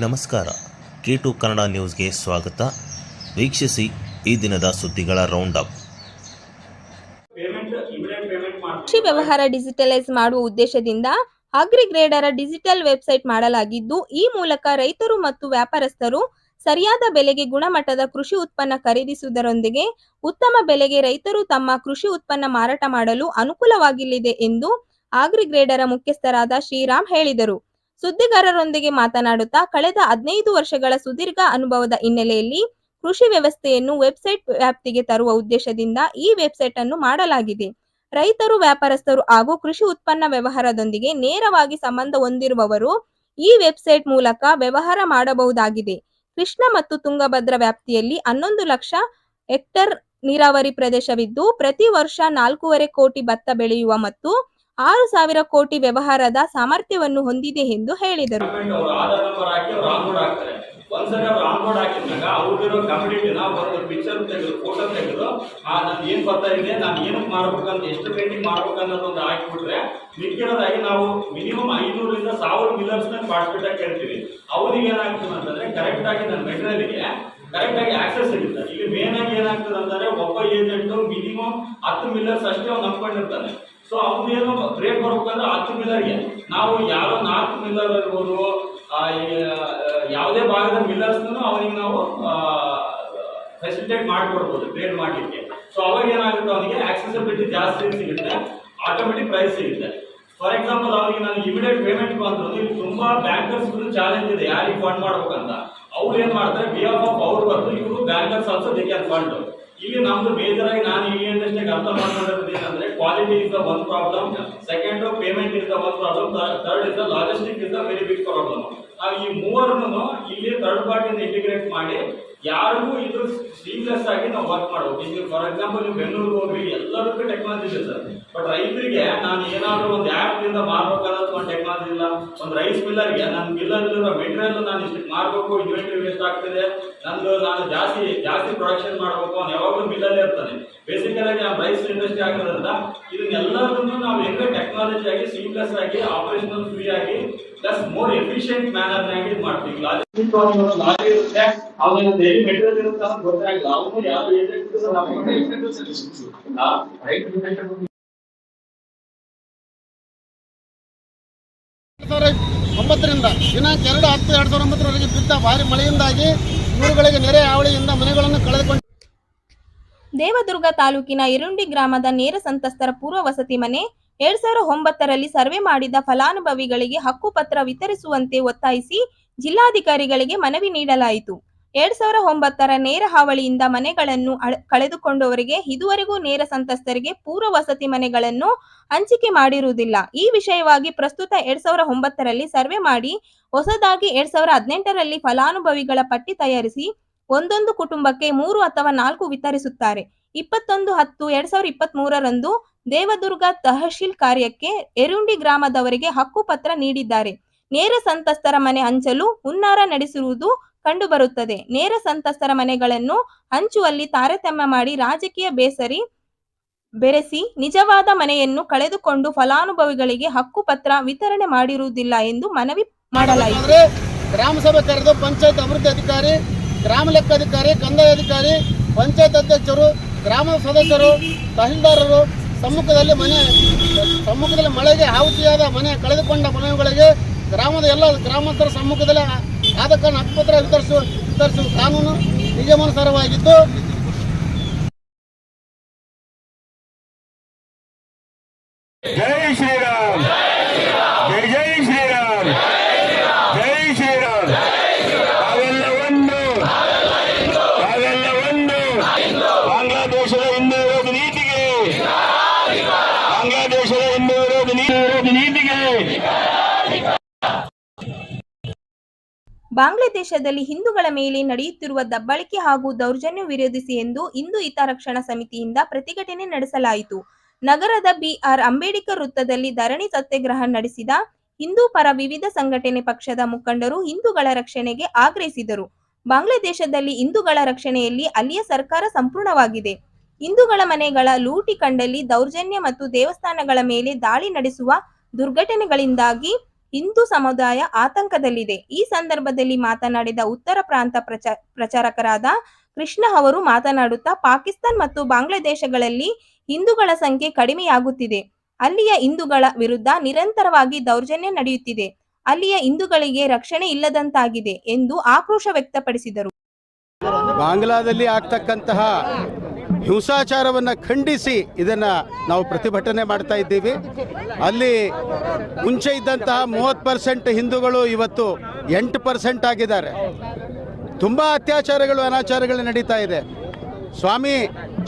ನಮಸ್ಕಾರ. K2 ಕನ್ನಡ ನ್ಯೂಸ್ಗೆ ಸ್ವಾಗತ. ವೀಕ್ಷಿಸಿ ಈ ದಿನದ ಸುದ್ದಿಗಳ ರೌಂಡ್ ಅಪ್. ಕೃಷಿ ವ್ಯವಹಾರ ಡಿಜಿಟಲೈಸ್ ಮಾಡುವ ಉದ್ದೇಶದಿಂದ ಅಗ್ರಿಗ್ರೇಡರ ಡಿಜಿಟಲ್ ವೆಬ್ಸೈಟ್ ಮಾಡಲಾಗಿದ್ದು, ಈ ಮೂಲಕ ರೈತರು ಮತ್ತು ವ್ಯಾಪಾರಸ್ಥರು ಸರಿಯಾದ ಬೆಲೆಗೆ ಗುಣಮಟ್ಟದ ಕೃಷಿ ಉತ್ಪನ್ನ ಖರೀದಿಸುವುದರೊಂದಿಗೆ ಉತ್ತಮ ಬೆಲೆಗೆ ರೈತರು ತಮ್ಮ ಕೃಷಿ ಉತ್ಪನ್ನ ಮಾರಾಟ ಮಾಡಲು ಅನುಕೂಲವಾಗಲಿದೆ ಎಂದು ಅಗ್ರಿಗ್ರೇಡರ ಮುಖ್ಯಸ್ಥರಾದ ಶ್ರೀರಾಮ್ ಹೇಳಿದರು. ಸುದ್ದಿಗಾರರೊಂದಿಗೆ ಮಾತನಾಡುತ್ತಾ, ಕಳೆದ 15 ವರ್ಷಗಳ ಸುದೀರ್ಘ ಅನುಭವದ ಹಿನ್ನೆಲೆಯಲ್ಲಿ ಕೃಷಿ ವ್ಯವಸ್ಥೆಯನ್ನು ವೆಬ್ಸೈಟ್ ವ್ಯಾಪ್ತಿಗೆ ತರುವ ಉದ್ದೇಶದಿಂದ ಈ ವೆಬ್ಸೈಟ್ ಅನ್ನು ಮಾಡಲಾಗಿದೆ. ರೈತರು, ವ್ಯಾಪಾರಸ್ಥರು ಹಾಗೂ ಕೃಷಿ ಉತ್ಪನ್ನ ವ್ಯವಹಾರದೊಂದಿಗೆ ನೇರವಾಗಿ ಸಂಬಂಧ ಹೊಂದಿರುವವರು ಈ ವೆಬ್ಸೈಟ್ ಮೂಲಕ ವ್ಯವಹಾರ ಮಾಡಬಹುದಾಗಿದೆ. ಕೃಷ್ಣಾ ಮತ್ತು ತುಂಗಭದ್ರಾ ವ್ಯಾಪ್ತಿಯಲ್ಲಿ 11 ಲಕ್ಷ ಹೆಕ್ಟೇರ್ ನೀರಾವರಿ ಪ್ರದೇಶವಿದ್ದು, ಪ್ರತಿ ವರ್ಷ 4.5 ಕೋಟಿ ಭತ್ತ ಬೆಳೆಯುವ ಮತ್ತು 6,000 ಕೋಟಿ ವ್ಯವಹಾರದ ಸಾಮರ್ಥ್ಯವನ್ನು ಹೊಂದಿದೆ ಎಂದು ಹೇಳಿದರು. ಒಂದ್ಸರಿ ಅವ್ರು ಆನ್ಬೋರ್ಡ್ ಹಾಕಿದಾಗ ಅವ್ರಿರೋ ಕಮ್ಯುನಿಟಿನ ಒಂದು ಪಿಕ್ಚರ್ ತೆಗೆದು ಫೋಟೋ ತೆಗೆದು ನಾನು ಏನ್ ಬರ್ತಾ ಇದೆ, ನಾನು ಏನಕ್ಕೆ ಮಾಡ್ಬೇಕಂತ, ಎಷ್ಟು ಪೇಂಟಿಂಗ್ ಮಾಡ್ಬೇಕು ಅನ್ನೋದು ಒಂದು ಹಾಕಿಬಿಟ್ರೆ ಮಿಕ್ಕಿರೋದಾಗಿ ನಾವು ಮಿನಿಮಮ್ 500 ರಿಂದ 1000 ಮಿಲ್ಲರ್ಸ್ ಪಾರ್ಟಿಸಿಪೇಟ್ ಆಗಿ ಕೇಳ್ತೀವಿ. ಅವ್ರಿಗೆ ಏನಾಗ್ತದೆ ಅಂತಂದ್ರೆ ಕರೆಕ್ಟ್ ಆಗಿ ನನ್ನ ಮೆಟೀರಿಯಲ್ಗೆ ಕರೆಕ್ಟ್ ಆಗಿ ಆಕ್ಸೆಸ್ ಸಿಗುತ್ತೆ. ಈಗ ಮೇನ್ ಆಗಿ ಏನಾಗ್ತದೆ ಅಂತಂದ್ರೆ ಒಬ್ಬ ಏಜೆಂಟ್ ಮಿನಿಮಮ್ 10 ಮಿಲ್ಲರ್ಸ್ ಅಷ್ಟೇ ಅವ್ನು ನಂಬ್ಕೊಂಡಿರ್ತಾನೆ. ಸೊ ಅವ್ನೇನು ಬ್ರೇಕ್ ಬರ್ಬೇಕಂದ್ರೆ 10 ಮಿಲ್ಲರ್ಗೆ ನಾವು ಯಾರೋ 4 ಮಿಲ್ಲರ್ ಇರ್ಬೋದು, ಯಾವುದೇ ಭಾಗದ ಮಿಲ್ಲರ್ಸ್ ಅವನಿಗೆ ನಾವು ಫೆಸಿಲಿಟೇಟ್ ಮಾಡಿಕೊಡ್ಬೋದು ಟ್ರೇಡ್ ಮಾಡಲಿಕ್ಕೆ. ಸೊ ಅವಾಗ ಏನಾಗುತ್ತೆ, ಅವನಿಗೆ ಆಕ್ಸೆಸಿಬಿಲಿಟಿ ಜಾಸ್ತಿ ಸಿಗುತ್ತೆ, ಆಟೋಮೆಟಿಕ್ ಪ್ರೈಸ್ ಸಿಗುತ್ತೆ. ಫಾರ್ ಎಕ್ಸಾಂಪಲ್ ಅವನಿಗೆ ನಾನು ಇಮಿಡಿಯೇಟ್ ಪೇಮೆಂಟ್ ಬಂದ್ರು, ಇಲ್ಲಿ ತುಂಬಾ ಬ್ಯಾಂಕರ್ಸ್ ಚಾಲೆಂಜ್ ಇದೆ ಯಾರಿಗೆ ಫಂಡ್ ಮಾಡ್ಬೇಕಂತ. ಅವ್ರು ಏನ್ ಮಾಡ್ತಾರೆ, ಬಿಹಾಫ್ ಆಫ್ ಅವ್ರು ಬಂದು ಇವರು bankers also they can fund. ಇಲ್ಲಿ ನಮ್ದು ಮೇಜರ್ ಆಗಿ ನಾನು ಈ ಇಂಡಸ್ಟ್ರಿಗೆ ಅರ್ಥ ಮಾಡ್ಕೊಂಡಿರೋದು ಏನಂದ್ರೆ, quality is the one problem, second payment is the one problem, third is the logistic is the very big problem. ನಾವು ಈ ಮೂವರನ್ನು ಇಲ್ಲಿ ಥರ್ಡ್ ಪಾರ್ಟಿಯಿಂದ ಇಂಟಿಗ್ರೇಟ್ ಮಾಡಿ ಯಾರಿಗೂ ಇದು ಸೀಮ್ಲೆಸ್ ಆಗಿ ನಾವು ವರ್ಕ್ ಮಾಡಬೇಕು. ಈಗ ಫಾರ್ ಎಕ್ಸಾಂಪಲ್ ನೀವು ಬೆಂಗಳೂರಿಗೆ ಹೋಗ್ರಿ, ಎಲ್ಲದಕ್ಕೂ ಟೆಕ್ನಾಲಜಿ ಇದೆ ಸರ್. ಬಟ್ ರೈತರಿಗೆ ನಾನು ಏನಾದರೂ ಒಂದು ಆ್ಯಪ್ನಿಂದ ಮಾರ್ಬೇಕಾದ್ರೆ ಒಂದು ಟೆಕ್ನಾಲಜಿ ಇಲ್ಲ. ಒಂದು ರೈಸ್ ಮಿಲ್ಲರ್ಗೆ ನನ್ನ ಮಿಲ್ಲಲ್ಲಿರೋ ಮೆಟೀರಿಯಲ್ ನಾನು ಇಷ್ಟು ಮಾರಬೇಕು, ಇನ್ವೆಂಟ್ರಿ ವೇಸ್ಟ್ ಆಗ್ತದೆ, ನಾನು ಜಾಸ್ತಿ ಪ್ರೊಡಕ್ಷನ್ ಮಾಡಬೇಕು, ಅವ್ನು ಯಾವಾಗಲೂ ಮಿಲ್ಲಲ್ಲೇ ಇರ್ತಾನೆ. ಬೇಸಿಕಲ್ ಆಗಿ ನಾವು ರೈಸ್ ಇಂಡಸ್ಟ್ರಿ ಆಗಿರೋದ್ರಿಂದ ಇದನ್ನೆಲ್ಲದನ್ನು ನಾವು ಹೆಂಗೆ ಟೆಕ್ನಾಲಜಿ ಆಗಿ ಸೀಮ್ಲೆಸ್ ಆಗಿ ಆಪರೇಷನಲ್ ಫ್ರೀ ಆಗಿ ಪ್ಲಸ್ ಮೋರ್ ಎಫಿಷಿಯಂಟ್ ಮ್ಯಾನರ್ ನಾಗಿ ಇದು ಮಾಡ್ತೀವಿ. ಲಾರಿ ಇರುತ್ತೆ, ಅವ್ರಿಗೆ ಮೆಟೀರಿಯಲ್ ಇರುತ್ತೆ ಅಂತ ಗೊತ್ತಾಗಿಲ್ಲ. ಅವನು ಯಾವ ರಿಂದ ದಿನಾಂಕ 2/10/2009 ಬಿದ್ದ ಭಾರಿ ಮಳೆಯಿಂದಾಗಿ ಊರುಗಳಿಗೆ ನೆರೆ ಹಾವಳಿಯಿಂದ ಮನೆಗಳನ್ನು ಕಳೆದುಕೊಂಡು ದೇವದುರ್ಗ ತಾಲೂಕಿನ ಎರುಂಡಿ ಗ್ರಾಮದ ನೇರ ಸಂತ್ರಸ್ತರ ಪೂರ್ವ ವಸತಿ ಮನೆ 2009ರಲ್ಲಿ ಸರ್ವೆ ಮಾಡಿದ ಫಲಾನುಭವಿಗಳಿಗೆ ಹಕ್ಕುಪತ್ರ ವಿತರಿಸುವಂತೆ ಒತ್ತಾಯಿಸಿ ಜಿಲ್ಲಾಧಿಕಾರಿಗಳಿಗೆ ಮನವಿ ನೀಡಲಾಯಿತು. 2009ರ ನೇರ ಹಾವಳಿಯಿಂದ ಮನೆಗಳನ್ನು ಕಳೆದುಕೊಂಡವರಿಗೆ ಇದುವರೆಗೂ ನೇರ ಸಂತ್ರಸ್ತರಿಗೆ ಪೂರ್ವ ವಸತಿ ಮನೆಗಳನ್ನು ಹಂಚಿಕೆ ಮಾಡಿರುವುದಿಲ್ಲ. ಈ ವಿಷಯವಾಗಿ ಪ್ರಸ್ತುತ 2009ರಲ್ಲಿ ಸರ್ವೆ ಮಾಡಿ ಹೊಸದಾಗಿ 2018ರಲ್ಲಿ ಫಲಾನುಭವಿಗಳ ಪಟ್ಟಿ ತಯಾರಿಸಿ ಒಂದೊಂದು ಕುಟುಂಬಕ್ಕೆ 3 ಅಥವಾ 4 ವಿತರಿಸುತ್ತಾರೆ. 21/10/2023ರಂದು ದೇವದುರ್ಗ ತಹಶೀಲ್ ಕಾರ್ಯಕ್ಕೆ ಎರುಂಡಿ ಗ್ರಾಮದವರಿಗೆ ಹಕ್ಕುಪತ್ರ ನೀಡಿದ್ದಾರೆ. ನೇರ ಸಂತ್ರಸ್ತರ ಮನೆ ಹಂಚಲು ಹುನ್ನಾರ ನಡೆಸಿರುವುದು ಕಂಡುಬರುತ್ತದೆ. ನೇರ ಸಂತ್ರಸ್ತರ ಮನೆಗಳನ್ನು ಹಂಚುವಲ್ಲಿ ತಾರತಮ್ಯ ಮಾಡಿ ರಾಜಕೀಯ ಬೆರೆಸಿ ನಿಜವಾದ ಮನೆಯನ್ನು ಕಳೆದುಕೊಂಡು ಫಲಾನುಭವಿಗಳಿಗೆ ಹಕ್ಕುಪತ್ರ ವಿತರಣೆ ಮಾಡಿರುವುದಿಲ್ಲ ಎಂದು ಮನವಿ ಮಾಡಲಾಯಿತು. ಗ್ರಾಮ ಸಭೆ ಕರೆದು ಪಂಚಾಯತ್ ಅಭಿವೃದ್ಧಿ ಅಧಿಕಾರಿ, ಗ್ರಾಮ ಲೆಕ್ಕಾಧಿಕಾರಿ, ಕಂದಾಯ ಅಧಿಕಾರಿ, ಪಂಚಾಯತ್ ಅಧ್ಯಕ್ಷರು, ಗ್ರಾಮ ಸದಸ್ಯರು, ತಹಸೀಲ್ದಾರರು ಸಮ್ಮುಖದಲ್ಲಿ ಮಳೆಗೆ ಆಹುತಿಯಾದ ಮನೆ ಕಳೆದುಕೊಂಡ ಮನೆಗಳಿಗೆ ಗ್ರಾಮದ ಎಲ್ಲ ಗ್ರಾಮಸ್ಥರ ಸಮ್ಮುಖದಲ್ಲಿ ಆದ ಕಾರಣ ಹಕ್ಕುಪತ್ರ ವಿತರಿಸುವ ಕಾನೂನು ನಿಯಮಾನುಸಾರವಾಗಿದ್ದು, ಜೈ ಶ್ರೀರಾಮ್, ಜೈ ಜೈ ಶ್ರೀರಾಮ್, ಜೈ ಶ್ರೀರಾಮ್. ಅವೆಲ್ಲವನ್ನು ಬಾಂಗ್ಲಾದೇಶದ ಹಿಂದೂ ವಿರೋಧ ನೀತಿಗೆ, ಬಾಂಗ್ಲಾದೇಶದ ಹಿಂದೂ ವಿರೋಧ ನೀತಿಗೆ. ಬಾಂಗ್ಲಾದೇಶದಲ್ಲಿ ಹಿಂದೂಗಳ ಮೇಲೆ ನಡೆಯುತ್ತಿರುವ ದಬ್ಬಾಳಿಕೆ ಹಾಗೂ ದೌರ್ಜನ್ಯ ವಿರೋಧಿಸಿ ಎಂದು ಹಿಂದೂ ಹಿತರಕ್ಷಣಾ ಸಮಿತಿಯಿಂದ ಪ್ರತಿಭಟನೆ ನಡೆಸಲಾಯಿತು. ನಗರದ BR ಅಂಬೇಡ್ಕರ್ ವೃತ್ತದಲ್ಲಿ ಧರಣಿ ಸತ್ಯಾಗ್ರಹ ನಡೆಸಿದ ಹಿಂದೂ ಪರ ವಿವಿಧ ಸಂಘಟನೆ ಪಕ್ಷದ ಮುಖಂಡರು ಹಿಂದೂಗಳ ರಕ್ಷಣೆಗೆ ಆಗ್ರಹಿಸಿದರು. ಬಾಂಗ್ಲಾದೇಶದಲ್ಲಿ ಹಿಂದೂಗಳ ರಕ್ಷಣೆಯಲ್ಲಿ ಅಲ್ಲಿಯ ಸರ್ಕಾರ ಸಂಪೂರ್ಣವಾಗಿದೆ. ಹಿಂದೂಗಳ ಮನೆಗಳ ಲೂಟಿ ಕಂಡಲ್ಲಿ ದೌರ್ಜನ್ಯ ಮತ್ತು ದೇವಸ್ಥಾನಗಳ ಮೇಲೆ ದಾಳಿ ನಡೆಸುವ ದುರ್ಘಟನೆಗಳಿಂದಾಗಿ ಹಿಂದೂ ಸಮುದಾಯ ಆತಂಕದಲ್ಲಿದೆ. ಈ ಸಂದರ್ಭದಲ್ಲಿ ಮಾತನಾಡಿದ ಉತ್ತರ ಪ್ರಾಂತ ಪ್ರಚಾರಕರಾದ ಕೃಷ್ಣ ಅವರು ಮಾತನಾಡುತ್ತಾ, ಪಾಕಿಸ್ತಾನ್ ಮತ್ತು ಬಾಂಗ್ಲಾದೇಶಗಳಲ್ಲಿ ಹಿಂದೂಗಳ ಸಂಖ್ಯೆ ಕಡಿಮೆಯಾಗುತ್ತಿದೆ. ಅಲ್ಲಿಯ ಹಿಂದೂಗಳ ವಿರುದ್ಧ ನಿರಂತರವಾಗಿ ದೌರ್ಜನ್ಯ ನಡೆಯುತ್ತಿದೆ. ಅಲ್ಲಿಯ ಹಿಂದೂಗಳಿಗೆ ರಕ್ಷಣೆ ಇಲ್ಲದಂತಾಗಿದೆ ಎಂದು ಆಕ್ರೋಶ ವ್ಯಕ್ತಪಡಿಸಿದರು. ಬಾಂಗ್ಲಾದಲ್ಲಿ ಆಗ್ತಕ್ಕಂತಹ ಹಿಂಸಾಚಾರವನ್ನು ಖಂಡಿಸಿ ಇದನ್ನು ನಾವು ಪ್ರತಿಭಟನೆ ಮಾಡ್ತಾ ಇದ್ದೀವಿ. ಅಲ್ಲಿ ಮುಂಚೆ ಇದ್ದಂತಹ 30% ಹಿಂದೂಗಳು ಇವತ್ತು 8% ಆಗಿದ್ದಾರೆ. ತುಂಬ ಅತ್ಯಾಚಾರಗಳು ಅನಾಚಾರಗಳು ನಡೀತಾ ಇದೆ. ಸ್ವಾಮಿ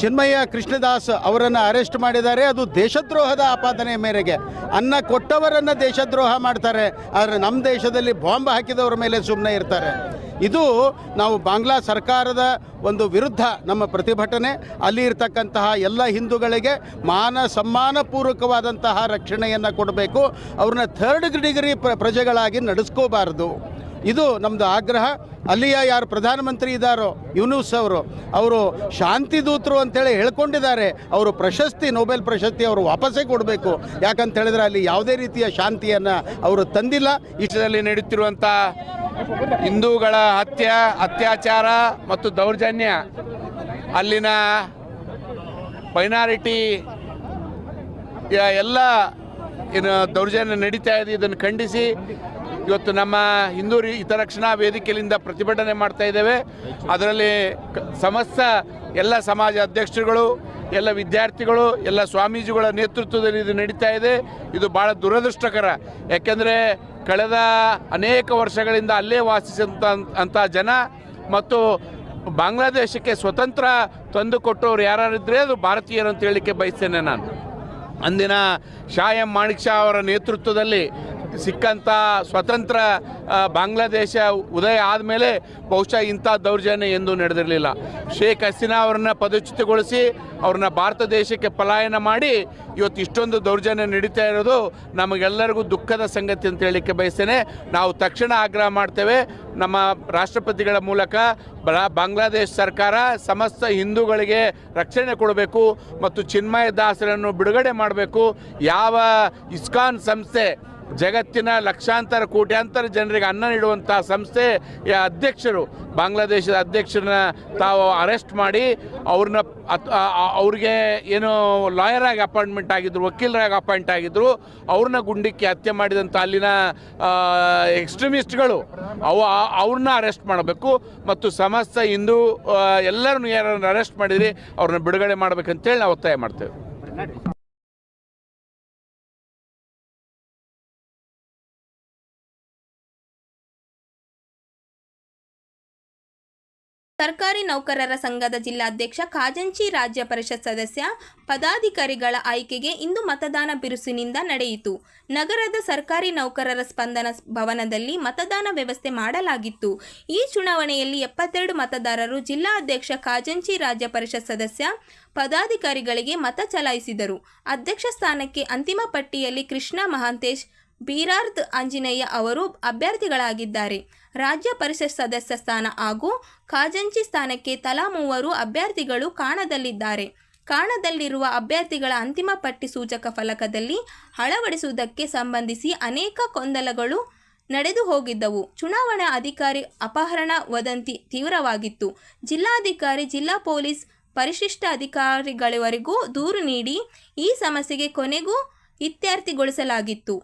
ಚಿನ್ಮಯ್ಯ ಕೃಷ್ಣದಾಸ್ ಅವರನ್ನು ಅರೆಸ್ಟ್ ಮಾಡಿದ್ದಾರೆ. ಅದು ದೇಶದ್ರೋಹದ ಆಪಾದನೆಯ ಮೇರೆಗೆ. ಅನ್ನ ಕೊಟ್ಟವರನ್ನು ದೇಶದ್ರೋಹ ಮಾಡ್ತಾರೆ, ಆದರೆ ನಮ್ಮ ದೇಶದಲ್ಲಿ ಬಾಂಬ್ ಹಾಕಿದವರ ಮೇಲೆ ಸುಮ್ಮನೆ ಇರ್ತಾರೆ. ಇದು ನಾವು ಬಾಂಗ್ಲಾ ಸರ್ಕಾರದ ಒಂದು ವಿರುದ್ಧ ನಮ್ಮ ಪ್ರತಿಭಟನೆ. ಅಲ್ಲಿ ಇರ್ತಕ್ಕಂತಹ ಎಲ್ಲ ಹಿಂದೂಗಳಿಗೆ ಸಮ್ಮಾನಪೂರ್ವಕವಾದಂತಹ ರಕ್ಷಣೆಯನ್ನು ಕೊಡಬೇಕು. ಅವ್ರನ್ನ ಥರ್ಡ್ ಡಿಗ್ರಿ ಪ್ರಜೆಗಳಾಗಿ ನಡೆಸ್ಕೋಬಾರ್ದು. ಇದು ನಮ್ಮದು ಆಗ್ರಹ. ಅಲ್ಲಿಯ ಯಾರು ಪ್ರಧಾನಮಂತ್ರಿ ಇದ್ದಾರೋ ಯೂನುಸ್ ಅವರು ಶಾಂತಿ ದೂತರು ಅಂತೇಳಿ ಹೇಳ್ಕೊಂಡಿದ್ದಾರೆ. ಅವರು ಪ್ರಶಸ್ತಿ, ನೊಬೆಲ್ ಪ್ರಶಸ್ತಿ ಅವರು ವಾಪಸ್ಸೇ ಕೊಡಬೇಕು. ಯಾಕಂತ ಹೇಳಿದ್ರೆ ಅಲ್ಲಿ ಯಾವುದೇ ರೀತಿಯ ಶಾಂತಿಯನ್ನು ಅವರು ತಂದಿಲ್ಲ. ದೇಶದಲ್ಲಿ ನಡೆಯುತ್ತಿರುವಂಥ ಹಿಂದೂಗಳ ಅತ್ಯಾಚಾರ ಮತ್ತು ದೌರ್ಜನ್ಯ, ಅಲ್ಲಿನ ಮೈನಾರಿಟಿ ಎಲ್ಲ ಏನು ದೌರ್ಜನ್ಯ ನಡೀತಾ ಇದೆ, ಇದನ್ನು ಖಂಡಿಸಿ ಇವತ್ತು ನಮ್ಮ ಹಿಂದೂ ಹಿತರಕ್ಷಣಾ ವೇದಿಕೆಯಿಂದ ಪ್ರತಿಭಟನೆ ಮಾಡ್ತಾ ಇದ್ದೇವೆ. ಅದರಲ್ಲಿ ಸಮಸ್ತ ಎಲ್ಲ ಸಮಾಜ ಅಧ್ಯಕ್ಷರುಗಳು, ಎಲ್ಲ ವಿದ್ಯಾರ್ಥಿಗಳು, ಎಲ್ಲ ಸ್ವಾಮೀಜಿಗಳ ನೇತೃತ್ವದಲ್ಲಿ ಇದು ನಡೀತಾ ಇದೆ. ಇದು ಭಾಳ ದುರದೃಷ್ಟಕರ. ಯಾಕೆಂದರೆ ಕಳೆದ ಅನೇಕ ವರ್ಷಗಳಿಂದ ಅಲ್ಲೇ ವಾಸಿಸಿದಂಥ ಜನ ಮತ್ತು ಬಾಂಗ್ಲಾದೇಶಕ್ಕೆ ಸ್ವತಂತ್ರ ತಂದುಕೊಟ್ಟವ್ರು ಯಾರಿದ್ರೆ ಅದು ಭಾರತೀಯರು ಅಂತ ಹೇಳಲಿಕ್ಕೆ ಬಯಸ್ತೇನೆ ನಾನು. ಅಂದಿನ ಶಾ ಎಂ ಮಾಣಿಕ್ ಶಾ ಅವರ ನೇತೃತ್ವದಲ್ಲಿ ಸಿಕ್ಕಂಥ ಸ್ವತಂತ್ರ ಬಾಂಗ್ಲಾದೇಶ ಉದಯ ಆದಮೇಲೆ ಬಹುಶಃ ಇಂಥ ದೌರ್ಜನ್ಯ ಎಂದೂ ನಡೆದಿರಲಿಲ್ಲ. ಶೇಖ್ ಹಸೀನಾ ಅವರನ್ನ ಪದಚ್ಯುತಗೊಳಿಸಿ ಅವ್ರನ್ನ ಭಾರತ ದೇಶಕ್ಕೆ ಪಲಾಯನ ಮಾಡಿ ಇವತ್ತು ಇಷ್ಟೊಂದು ದೌರ್ಜನ್ಯ ನಡೀತಾ ಇರೋದು ನಮಗೆಲ್ಲರಿಗೂ ದುಃಖದ ಸಂಗತಿ ಅಂತ ಹೇಳಲಿಕ್ಕೆ ಬಯಸ್ತೇನೆ. ನಾವು ತಕ್ಷಣ ಆಗ್ರಹ ಮಾಡ್ತೇವೆ, ನಮ್ಮ ರಾಷ್ಟ್ರಪತಿಗಳ ಮೂಲಕ ಬಾಂಗ್ಲಾದೇಶ ಸರ್ಕಾರ ಸಮಸ್ತ ಹಿಂದೂಗಳಿಗೆ ರಕ್ಷಣೆ ಕೊಡಬೇಕು ಮತ್ತು ಚಿನ್ಮಯ ದಾಸರನ್ನು ಬಿಡುಗಡೆ ಮಾಡಬೇಕು. ಯಾವ ಇಸ್ಕಾನ್ ಸಂಸ್ಥೆ ಜಗತ್ತಿನ ಲಕ್ಷಾಂತರ ಕೋಟ್ಯಾಂತರ ಜನರಿಗೆ ಅನ್ನ ನೀಡುವಂಥ ಸಂಸ್ಥೆಯ ಅಧ್ಯಕ್ಷರು, ಬಾಂಗ್ಲಾದೇಶದ ಅಧ್ಯಕ್ಷರನ್ನ ತಾವು ಅರೆಸ್ಟ್ ಮಾಡಿ ಅವ್ರಿಗೆ ಏನೋ ಲಾಯರಾಗಿ ಅಪಾಯಿಂಟ್ಮೆಂಟ್ ಆಗಿದ್ದರು, ವಕೀಲರಾಗಿ ಅಪಾಯಿಂಟ್ ಆಗಿದ್ದರು, ಅವ್ರನ್ನ ಗುಂಡಿಕ್ಕಿ ಹತ್ಯೆ ಮಾಡಿದಂಥ ಅಲ್ಲಿನ ಎಕ್ಸ್ಟ್ರೀಮಿಸ್ಟ್ಗಳು ಅವ್ರನ್ನ ಅರೆಸ್ಟ್ ಮಾಡಬೇಕು ಮತ್ತು ಸಮಸ್ತ ಹಿಂದೂ ಎಲ್ಲರನ್ನು ಯಾರನ್ನು ಅರೆಸ್ಟ್ ಮಾಡಿದ್ರಿ ಅವ್ರನ್ನ ಬಿಡುಗಡೆ ಮಾಡಬೇಕಂತೇಳಿ ನಾವು ಒತ್ತಾಯ ಮಾಡ್ತೇವೆ. ಸರ್ಕಾರಿ ನೌಕರರ ಸಂಘದ ಜಿಲ್ಲಾಧ್ಯಕ್ಷ ಖಾಜಂಚಿ, ರಾಜ್ಯ ಪರಿಷತ್ ಸದಸ್ಯ, ಪದಾಧಿಕಾರಿಗಳ ಆಯ್ಕೆಗೆ ಇಂದು ಮತದಾನ ಬಿರುಸಿನಿಂದ ನಡೆಯಿತು. ನಗರದ ಸರ್ಕಾರಿ ನೌಕರರ ಸ್ಪಂದನ ಭವನದಲ್ಲಿ ಮತದಾನ ವ್ಯವಸ್ಥೆ ಮಾಡಲಾಗಿತ್ತು. ಈ ಚುನಾವಣೆಯಲ್ಲಿ 72 ಮತದಾರರು ಜಿಲ್ಲಾಧ್ಯಕ್ಷ ಖಾಜಂಚಿ, ರಾಜ್ಯ ಪರಿಷತ್ ಸದಸ್ಯ, ಪದಾಧಿಕಾರಿಗಳಿಗೆ ಮತ ಚಲಾಯಿಸಿದರು. ಅಧ್ಯಕ್ಷ ಸ್ಥಾನಕ್ಕೆ ಅಂತಿಮ ಪಟ್ಟಿಯಲ್ಲಿ ಕೃಷ್ಣ ಮಹಾಂತೇಶ್, ಬೀರಾರ್ದ್ ಆಂಜನೇಯ ಅವರು ಅಭ್ಯರ್ಥಿಗಳಾಗಿದ್ದಾರೆ. ರಾಜ್ಯ ಪರಿಷತ್ ಸದಸ್ಯ ಸ್ಥಾನ ಹಾಗೂ ಖಾಜಂಚಿ ಸ್ಥಾನಕ್ಕೆ ತಲಾ 3 ಅಭ್ಯರ್ಥಿಗಳು ಕಾಣದಲ್ಲಿದ್ದಾರೆ. ಕಾಣದಲ್ಲಿರುವ ಅಭ್ಯರ್ಥಿಗಳ ಅಂತಿಮ ಪಟ್ಟಿ ಸೂಚಕ ಫಲಕದಲ್ಲಿ ಅಳವಡಿಸುವುದಕ್ಕೆ ಸಂಬಂಧಿಸಿ ಅನೇಕ ಗೊಂದಲಗಳು ನಡೆದು ಹೋಗಿದ್ದವು. ಚುನಾವಣಾ ಅಧಿಕಾರಿ ಅಪಹರಣ ವದಂತಿ ತೀವ್ರವಾಗಿತ್ತು. ಜಿಲ್ಲಾಧಿಕಾರಿ, ಜಿಲ್ಲಾ ಪೊಲೀಸ್ ಪರಿಶಿಷ್ಟ ಅಧಿಕಾರಿಗಳವರೆಗೂ ದೂರು ನೀಡಿ ಈ ಸಮಸ್ಯೆಗೆ ಕೊನೆಗೂ ಇತ್ಯರ್ಥಗೊಳಿಸಲಾಗಿತ್ತು.